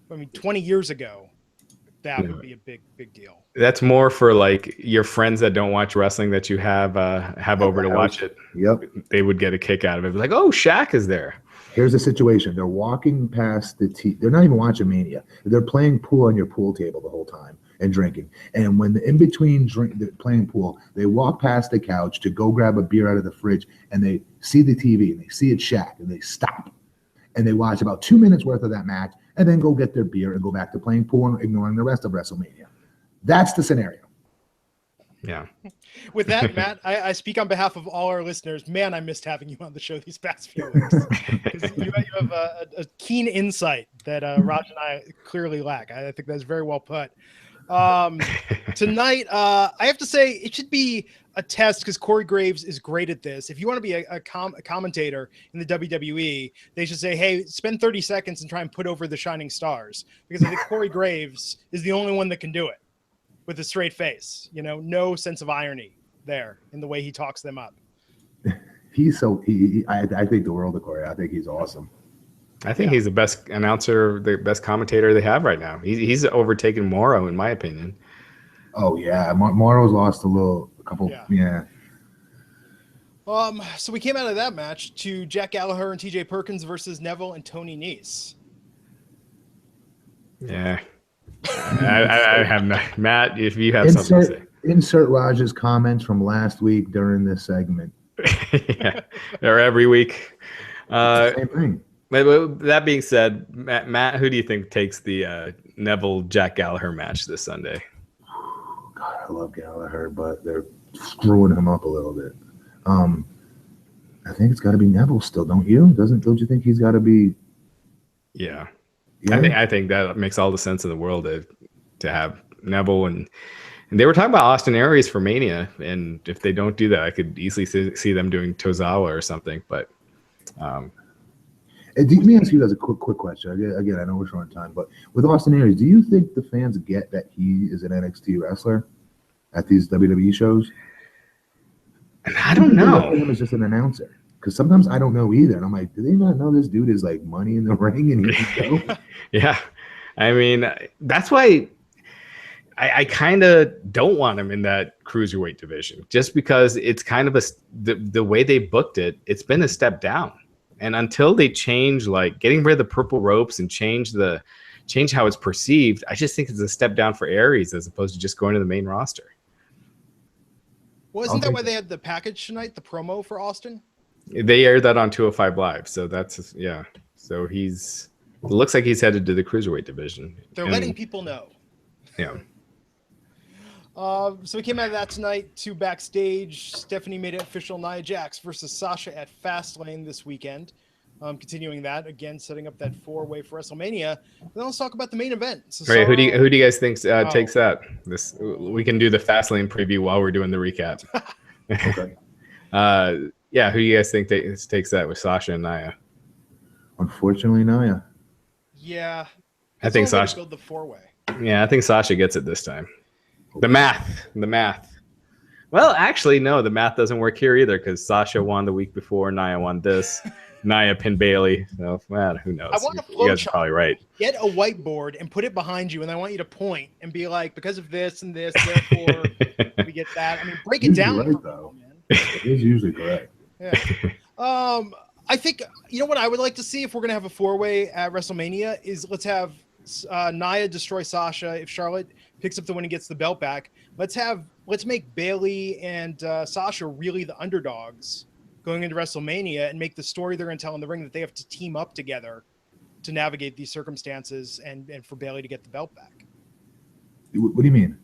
I mean, 20 years ago, that would be a big, big deal. That's more for like your friends that don't watch wrestling that you have over to watch it. Yep. They would get a kick out of it. Like, oh, Shaq is there. Here's the situation. They're walking past they're not even watching Mania. They're playing pool on your pool table the whole time. and drinking. And when in between playing pool, they walk past the couch to go grab a beer out of the fridge, and they see the TV and they see it Shaq, and they stop and they watch about 2 minutes worth of that match, and then go get their beer and go back to playing pool and ignoring the rest of WrestleMania. That's the scenario. Yeah. With that, Matt, I speak on behalf of all our listeners. Man, I missed having you on the show these past few weeks. You have a keen insight that Raj and I clearly lack. I think that's very well put. Tonight, I have to say it should be a test because Corey Graves is great at this. If you want to be a commentator in the WWE, they should say, hey, spend 30 seconds and try and put over the Shining Stars, because I think Corey Graves is the only one that can do it with a straight face. You know, no sense of irony there in the way he talks them up. He's I think the world of Corey. I think he's awesome. I think he's the best announcer, the best commentator they have right now. He's overtaken Morrow, in my opinion. Oh yeah, Morrow's lost a couple. Yeah. So we came out of that match to Jack Gallagher and TJ Perkins versus Neville and Tony Nese. Yeah. I have not. Matt, if you have something to say. Insert Raj's comments from last week during this segment. Yeah, or every week. Same thing. That being said, Matt, who do you think takes the Neville Jack Gallagher match this Sunday? God, I love Gallagher, but they're screwing him up a little bit. I think it's got to be Neville still, don't you? Don't you think he's got to be? Yeah. I think that makes all the sense in the world to have Neville, and they were talking about Austin Aries for Mania, and if they don't do that, I could easily see them doing Tozawa or something. But let me ask you guys a quick question. Again, I know we're short on time, but with Austin Aries, do you think the fans get that he is an NXT wrestler at these WWE shows? I don't know. Him as just an announcer. Because sometimes I don't know either. And I'm like, do they not know this dude is like money in the ring and he can go? Yeah. I mean, that's why I kind of don't want him in that cruiserweight division, just because it's kind of the way they booked it, it's been a step down. And until they change, like getting rid of the purple ropes and change how it's perceived, I just think it's a step down for Aries as opposed to just going to the main roster. Well, isn't that why they had the package tonight, the promo for Austin? They aired that on 205 Live, so that's So it looks like he's headed to the cruiserweight division. They're letting people know. Yeah. So we came out of that tonight to backstage. Stephanie made it official. Nia Jax versus Sasha at Fastlane this weekend. Continuing that again, setting up that 4-way for WrestleMania. And then let's talk about the main event. So right, who do you guys think takes that? We can do the Fastlane preview while we're doing the recap. Okay. Yeah, who do you guys think takes that with Sasha and Nia? Unfortunately, Nia. Yeah. I think Sasha. Build the 4-way. Yeah, I think Sasha gets it this time. The math. Well, actually, no, the math doesn't work here either because Sasha won the week before, Nia won this. Nia pinned Bailey. So, man, who knows? I want you guys are probably right. Get a whiteboard and put it behind you, and I want you to point and be like, because of this and this, therefore we get that. I mean, break it down. Right, though. It is usually correct. Yeah. I think, you know what I would like to see if we're going to have a 4-way at WrestleMania is let's have Nia destroy Sasha. If Charlotte picks up the win and gets the belt back, let's make Bailey and Sasha really the underdogs going into WrestleMania and make the story they're going to tell in the ring that they have to team up together to navigate these circumstances and for Bailey to get the belt back. What do you mean?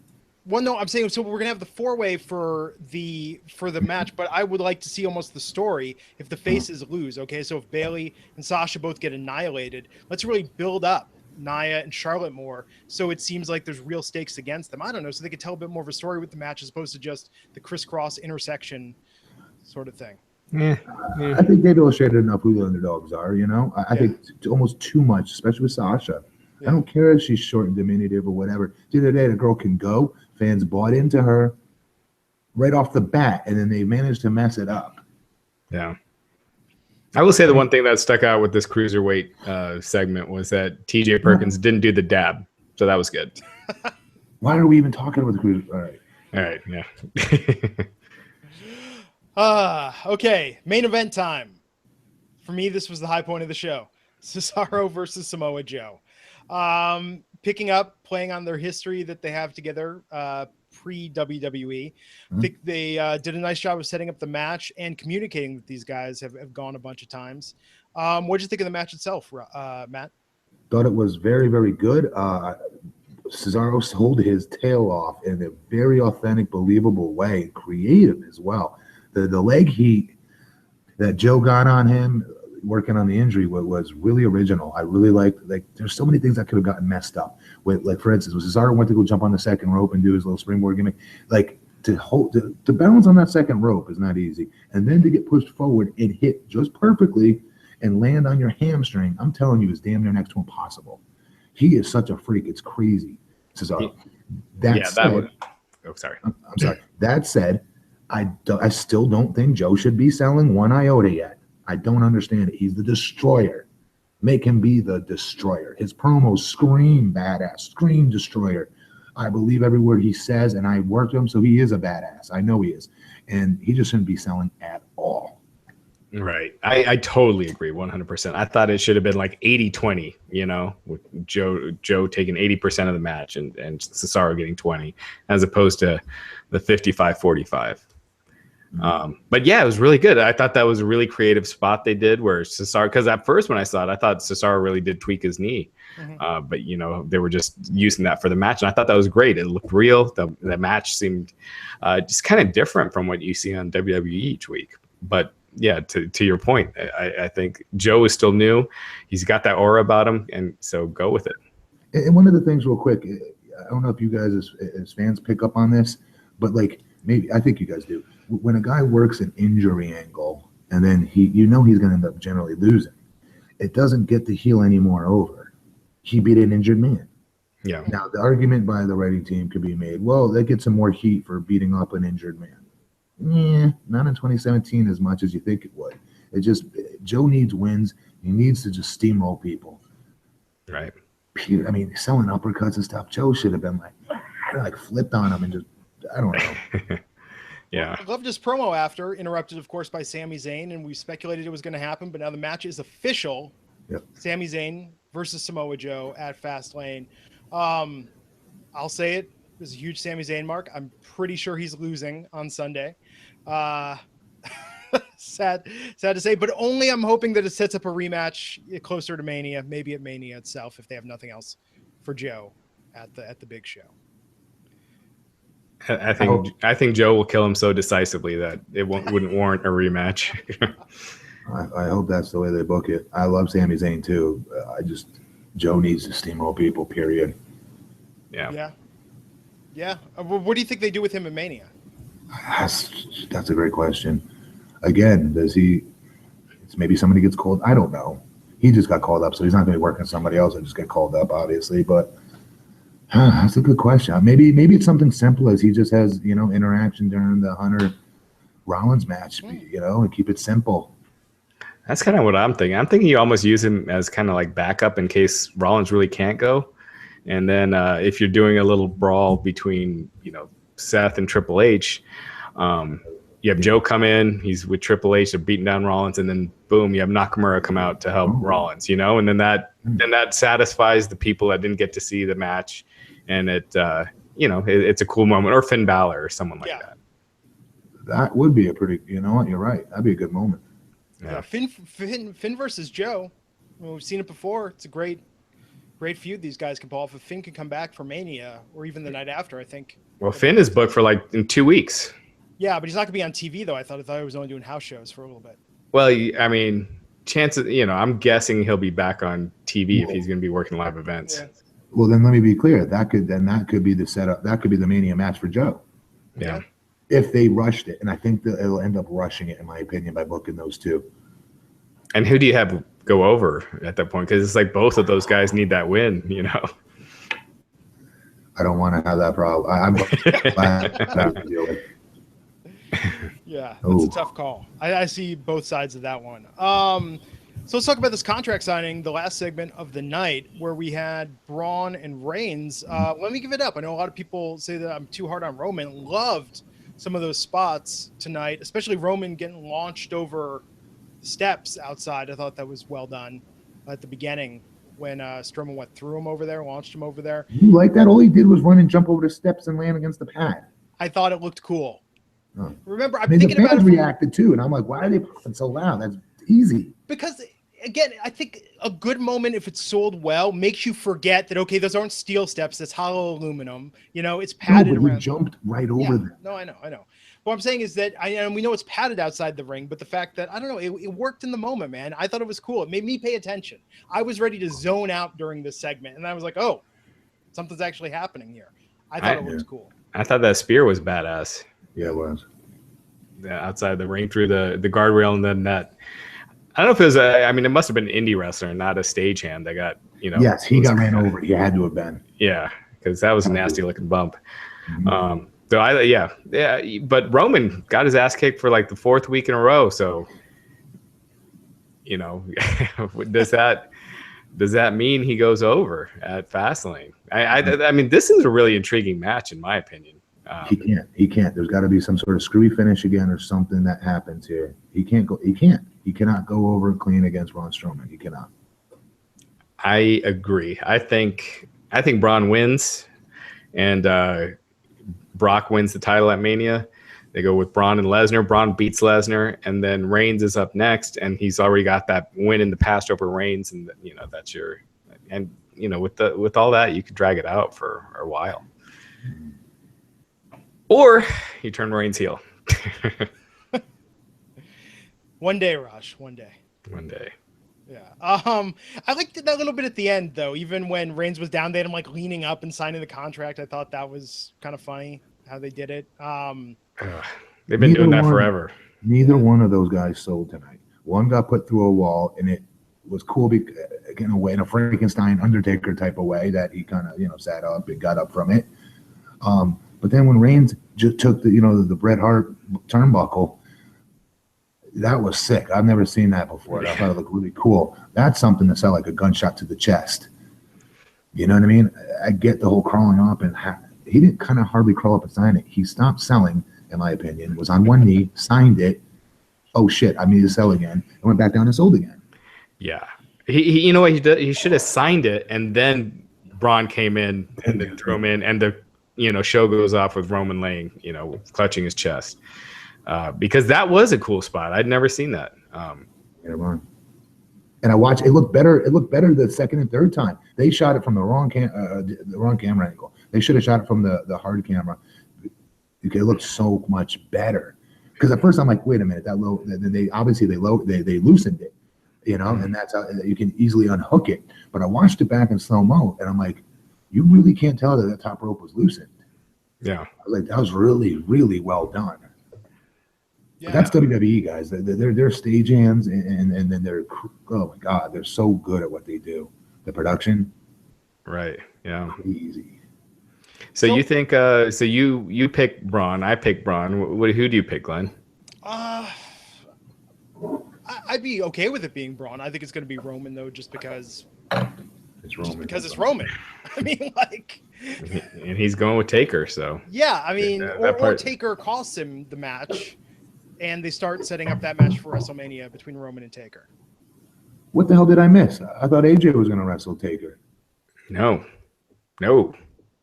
Well, no, I'm saying, so we're gonna have the 4-way for the match, but I would like to see almost the story if the faces lose. Okay, so if Bailey and Sasha both get annihilated, let's really build up Nia and Charlotte more, so it seems like there's real stakes against them. I don't know, so they could tell a bit more of a story with the match as opposed to just the crisscross intersection sort of thing. Yeah. I think they've illustrated enough who the underdogs are. You know, I think almost too much, especially with Sasha. Yeah. I don't care if she's short and diminutive or whatever. The other day, the girl can go. Fans bought into her right off the bat, and then they managed to mess it up. Yeah. I will say the one thing that stuck out with this cruiserweight segment was that TJ Perkins didn't do the dab, so that was good. Why are we even talking about the cruiser? All right, yeah. Okay, main event time. For me, this was the high point of the show. Cesaro versus Samoa Joe. playing on their history that they have together pre-WWE. I think they did a nice job of setting up the match and communicating with these guys have gone a bunch of times. What did you think of the match itself, Matt? Thought it was very, very good. Cesaro sold his tail off in a very authentic, believable way, creative as well. The leg heat that Joe got on him working on the injury was really original. I really liked, there's so many things that could have gotten messed up with, like, for instance, when Cesaro went to go jump on the second rope and do his little springboard gimmick, like, to balance on that second rope is not easy. And then to get pushed forward and hit just perfectly and land on your hamstring, I'm telling you, is damn near next to impossible. He is such a freak. It's crazy, Cesaro. Sorry. I'm sorry. That said, I still don't think Joe should be selling one iota yet. I don't understand it. He's the destroyer. Make him be the destroyer. His promos scream badass, scream destroyer. I believe every word he says, and I worked him, so he is a badass. I know he is. And he just shouldn't be selling at all. Right. I totally agree 100%. I thought it should have been like 80-20, with Joe taking 80% of the match and Cesaro getting 20, as opposed to the 55-45. But yeah, it was really good. I thought that was a really creative spot they did where Cesaro, because at first when I saw it, I thought Cesaro really did tweak his knee. But they were just using that for the match. And I thought that was great. It looked real. The match seemed just kind of different from what you see on WWE each week. But yeah, to your point, I think Joe is still new. He's got that aura about him. And so go with it. And one of the things real quick, I don't know if you guys as fans pick up on this, but maybe I think you guys do. When a guy works an injury angle and then he's going to end up generally losing, it doesn't get the heel anymore over. He beat an injured man. Yeah. Now, the argument by the writing team could be made, well, they get some more heat for beating up an injured man. Yeah, not in 2017 as much as you think it would. Joe needs wins. He needs to just steamroll people. Right. I mean, selling uppercuts and stuff. Joe should have been like flipped on him and just, I don't know. Yeah. I loved his promo after, interrupted, of course, by Sami Zayn, and we speculated it was going to happen, but now the match is official. Yep. Sami Zayn versus Samoa Joe at Fastlane. I'll say it. There's a huge Sami Zayn mark. I'm pretty sure he's losing on Sunday. Sad to say, but only I'm hoping that it sets up a rematch closer to Mania, maybe at Mania itself, if they have nothing else for Joe at the big show. I think Joe will kill him so decisively that it wouldn't warrant a rematch. I hope that's the way they book it. I love Sami Zayn too. Joe needs to steamroll people, period. Yeah. What do you think they do with him in Mania? That's a great question. Again, maybe somebody gets called? I don't know. He just got called up, so he's not going to be working with somebody else and just get called up, obviously. But that's a good question. Maybe it's something simple as he just has, interaction during the Hunter Rollins match, and keep it simple. That's kind of what I'm thinking. I'm thinking you almost use him as kind of like backup in case Rollins really can't go. And then if you're doing a little brawl between, Seth and Triple H, you have Joe come in, he's with Triple H, they're beating down Rollins, and then boom, you have Nakamura come out to help Rollins, and then that satisfies the people that didn't get to see the match, and it's a cool moment. Or Finn Balor or someone like that. That would be a pretty, you're right. That'd be a good moment. Yeah. Finn versus Joe. We've seen it before. It's a great feud these guys can pull off. If Finn can come back for Mania or even the night after, I think. Well, Finn is booked for in 2 weeks. Yeah, but he's not going to be on TV, though. I thought he was only doing house shows for a little bit. Well, I mean, chances, I'm guessing he'll be back on TV if he's going to be working live events. Yeah. Well, then let me be clear. That could be the setup. That could be the Mania match for Joe. Yeah. If they rushed it, and I think that it'll end up rushing it, in my opinion, by booking those two. And who do you have go over at that point? Because it's like both of those guys need that win, I don't want to have that problem. I'm glad to deal with. Yeah, that's a tough call. I see both sides of that one. So let's talk about this contract signing, the last segment of the night, where we had Braun and Reigns. Let me give it up. I know a lot of people say that I'm too hard on Roman. Loved some of those spots tonight, especially Roman getting launched over the steps outside. I thought that was well done at the beginning. when Strowman went through him over there, launched him over there. You like that? All he did was run and jump over the steps and land against the pad. I thought it looked cool. Oh. Remember, I'm thinking about it. Reacted too, and I'm like, why are they popping so loud? That's easy. Because again, I think a good moment, if it's sold well, makes you forget that, okay, those aren't steel steps, that's hollow aluminum. You know, it's padded around. He jumped right over them. No, I know. What I'm saying is that, and we know it's padded outside the ring, but the fact that, I don't know, it worked in the moment, man. I thought it was cool. It made me pay attention. I was ready to zone out during this segment, and I was like, oh, something's actually happening here. I thought it was cool. I thought that spear was badass. Yeah, it was. Yeah, outside the ring through the guardrail and the net. I don't know if it was it must have been an indie wrestler, not a stagehand that got, Yes, he got ran over. He had to have been. Yeah, because that was a nasty looking bump. Mm-hmm. But Roman got his ass kicked for like the 4th week in a row. So, does that mean he goes over at Fastlane? I mean, this is a really intriguing match in my opinion. He can't. There's got to be some sort of screwy finish again or something that happens here. He cannot go over clean against Braun Strowman. He cannot. I agree. I think Braun wins, and Brock wins the title at Mania. They go with Braun and Lesnar. Braun beats Lesnar, and then Reigns is up next, and he's already got that win in the past over Reigns, and that's your. And with all that, you could drag it out for a while. Or you turn Reigns heel. One day, Raj. One day. Yeah. I liked that little bit at the end, though. Even when Reigns was down, they had him like leaning up and signing the contract. I thought that was kind of funny how they did it. They've been doing that forever. Neither one of those guys sold tonight. One got put through a wall, and it was cool in a way, in a Frankenstein Undertaker type of way that he kind of sat up and got up from it. But then when Reigns just took the Bret Hart turnbuckle, that was sick. I've never seen that before. I thought it looked really cool. That's something that sounded like a gunshot to the chest. You know what I mean? I get the whole crawling up, and he didn't kind of hardly crawl up and sign it. He stopped selling, in my opinion, was on one knee, signed it. Oh shit, I need to sell again, and went back down and sold again. Yeah, he you know what he did? He should have signed it, and then Braun came in and then threw him in, and the show goes off with Roman laying, clutching his chest. Because that was a cool spot. I'd never seen that. And I watched. It looked better. It looked better the second and third time. They shot it from the wrong camera angle. They should have shot it from the hard camera. It looked so much better. Because at first I'm like, wait a minute, that low. They obviously they loosened it, and that's how you can easily unhook it. But I watched it back in slow mo, and I'm like, you really can't tell that the top rope was loosened. Yeah, I was like, that was really, really well done. Yeah. That's WWE guys. They're stagehands, and then they're, oh my god, they're so good at what they do. The production, right? Yeah, easy. So you think? So you pick Braun. I pick Braun. Who do you pick, Glenn? I'd be okay with it being Braun. I think it's going to be Roman though, just because it's Roman. Because it's Roman. I mean, like. And he's going with Taker, so. Yeah, I mean, or Taker costs him the match. And they start setting up that match for WrestleMania between Roman and Taker. What the hell did I miss? I thought AJ was going to wrestle Taker. No.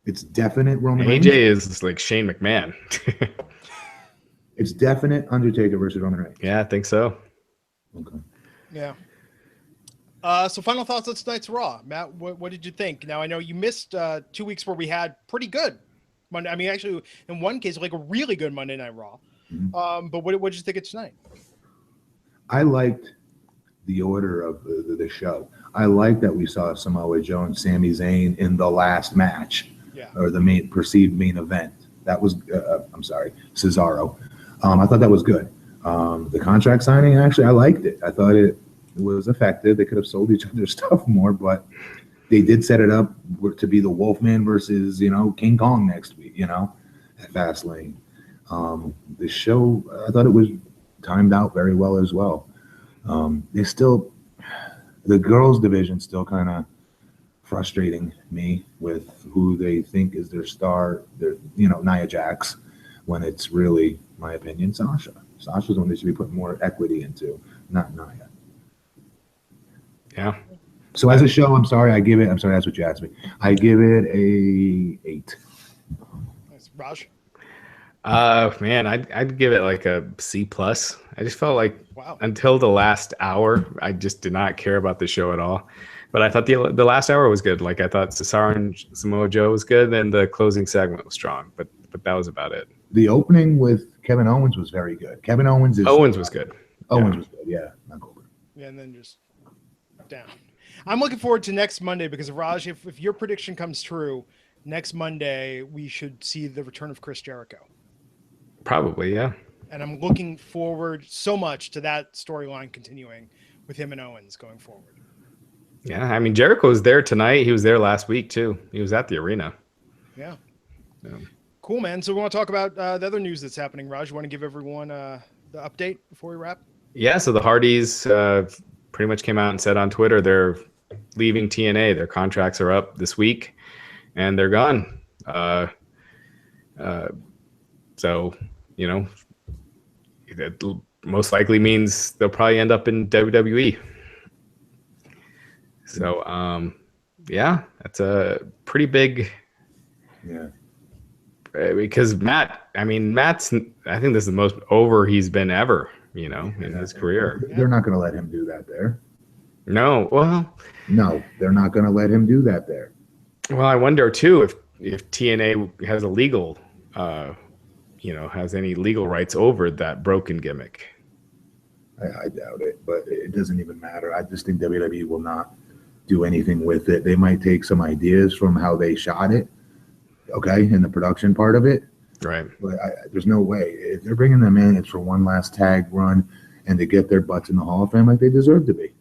It's definite Roman AJ Reigns? Is like Shane McMahon. It's definite Undertaker versus Roman Reigns. Yeah, I think so. Okay. Yeah. So final thoughts on tonight's Raw. Matt, what did you think? Now, I know you missed 2 weeks where we had pretty good Monday. I mean, actually, in one case, like a really good Monday Night Raw. Mm-hmm. But what did you think of tonight? I liked the order of the show. I liked that we saw Samoa Joe and Sami Zayn in the last match, or the perceived main event. That was, Cesaro. I thought that was good. The contract signing, actually, I liked it. I thought it was effective. They could have sold each other stuff more, but they did set it up to be the Wolfman versus, King Kong next week, at Fastlane. The show, I thought it was timed out very well as well. The girls division still kind of frustrating me with who they think is their star, Nia Jax, when it's really, my opinion, Sasha. Sasha's one they should be putting more equity into, not Nia. Yeah. So as a show, I'm sorry, I'm sorry, that's what you asked me. I give it a 8. Nice. Raj? Man, I'd give it like a C plus. I just felt like Wow. until the last hour, I just did not care about the show at all. But I thought the last hour was good. Like I thought Cesaro and Samoa Joe was good, and the closing segment was strong. But that was about it. The opening with Kevin Owens was very good. Owens was good. Owens was good, yeah. Not Goldberg. Yeah, and then just down. I'm looking forward to next Monday because Raj, if your prediction comes true, next Monday we should see the return of Chris Jericho. Probably, yeah. And I'm looking forward so much to that storyline continuing with him and Owens going forward. Yeah, I mean, Jericho was there tonight. He was there last week, too. He was at the arena. Yeah. Cool, man. So we want to talk about the other news that's happening. Raj, you want to give everyone the update before we wrap? Yeah, so the Hardys pretty much came out and said on Twitter they're leaving TNA. Their contracts are up this week, and they're gone. So, you know, that most likely means they'll probably end up in WWE. So, yeah, that's a pretty big. Yeah. Because Matt's, I think this is the most over he's been ever, you know, in his career. They're not going to let him do that there. No, well. No, they're not going to let him do that there. Well, I wonder, too, if TNA has a legal, has any legal rights over that broken gimmick. I doubt it, but it doesn't even matter. I just think WWE will not do anything with it. They might take some ideas from how they shot it, okay, in the production part of it. Right. But there's no way. If they're bringing them in, it's for one last tag run and to get their butts in the Hall of Fame like they deserve to be.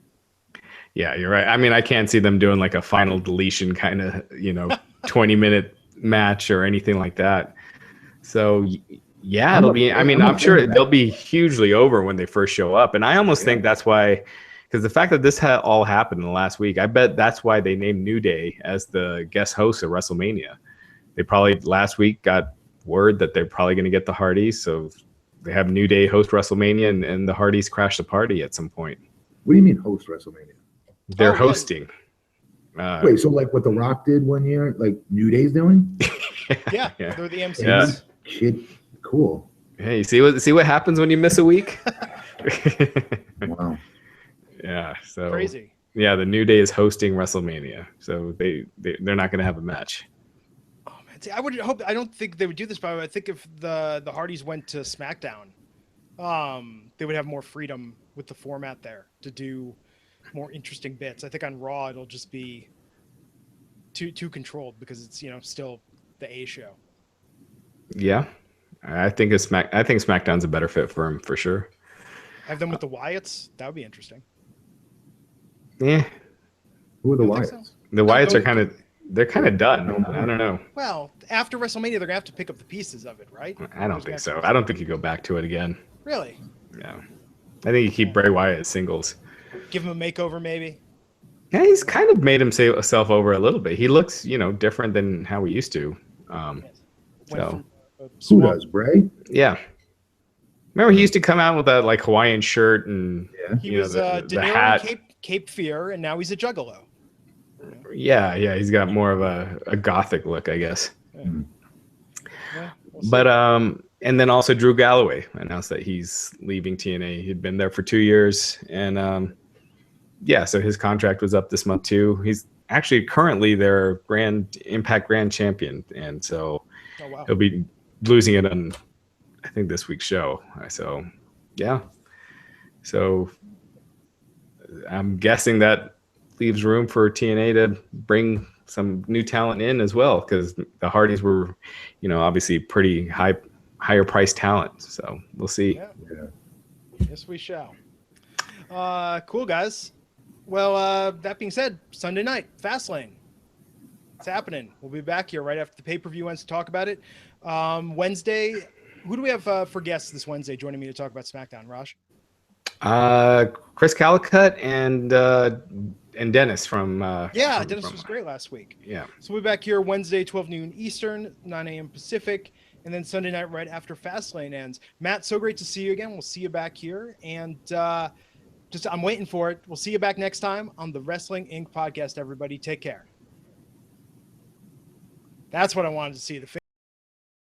Yeah, you're right. I mean, I can't see them doing like a final deletion kind of, 20-minute match or anything like that. So, yeah, it'll be, I'm sure they'll be hugely over when they first show up. And I almost think that's why, because the fact that this all happened in the last week, I bet that's why they named New Day as the guest host of WrestleMania. They probably last week got word that they're probably going to get the Hardys. So they have New Day host WrestleMania and the Hardys crash the party at some point. What do you mean host WrestleMania? They're hosting. Wait, so like what The Rock did one year, like New Day's doing? Yeah, they're the MCs. Yeah. Shit, cool. Hey, see what happens when you miss a week? Wow. Yeah, so crazy. Yeah, the New Day is hosting WrestleMania, so they're not going to have a match. Oh man, see, I don't think they would do this, but I think if the Hardys went to SmackDown, they would have more freedom with the format there to do more interesting bits. I think on Raw it'll just be too controlled because it's still the A show. Yeah, I think SmackDown's a better fit for him for sure. Have them with the Wyatts. That would be interesting. Yeah. Who are the Wyatts? So? The Wyatts are kind of done. I don't know. Well, after WrestleMania, they're gonna have to pick up the pieces of it, right? I don't think so. I don't think you go back to it again. Really? Yeah. I think you keep Bray Wyatt as singles. Give him a makeover, maybe. Yeah, he's kind of made himself over a little bit. He looks, different than how he used to. Who does, Bray? Yeah. Remember, he used to come out with that like Hawaiian shirt and he was the hat, Cape Fear, and now he's a juggalo. Yeah, he's got more of a gothic look, I guess. Yeah, but and then also Drew Galloway announced that he's leaving TNA. He'd been there for 2 years, and so his contract was up this month too. He's actually currently their Impact Grand Champion, and so he'll be losing it on, I think, this week's show. So, yeah. So I'm guessing that leaves room for TNA to bring some new talent in as well, because the Hardys were, obviously pretty higher priced talent. So we'll see. Yeah. Yes, we shall. Cool, guys. Well, that being said, Sunday night, Fastlane. It's happening. We'll be back here right after the pay-per-view ends to talk about it. Wednesday, who do we have for guests this Wednesday joining me to talk about SmackDown, Raj? Chris Callicut and Dennis from Dennis was great last week. Yeah. So we'll be back here Wednesday, 12 noon Eastern, 9 a.m. Pacific, and then Sunday night right after Fastlane ends. Matt, so great to see you again. We'll see you back here. And I'm waiting for it. We'll see you back next time on the Wrestling Inc. podcast, everybody. Take care. That's what I wanted to see. The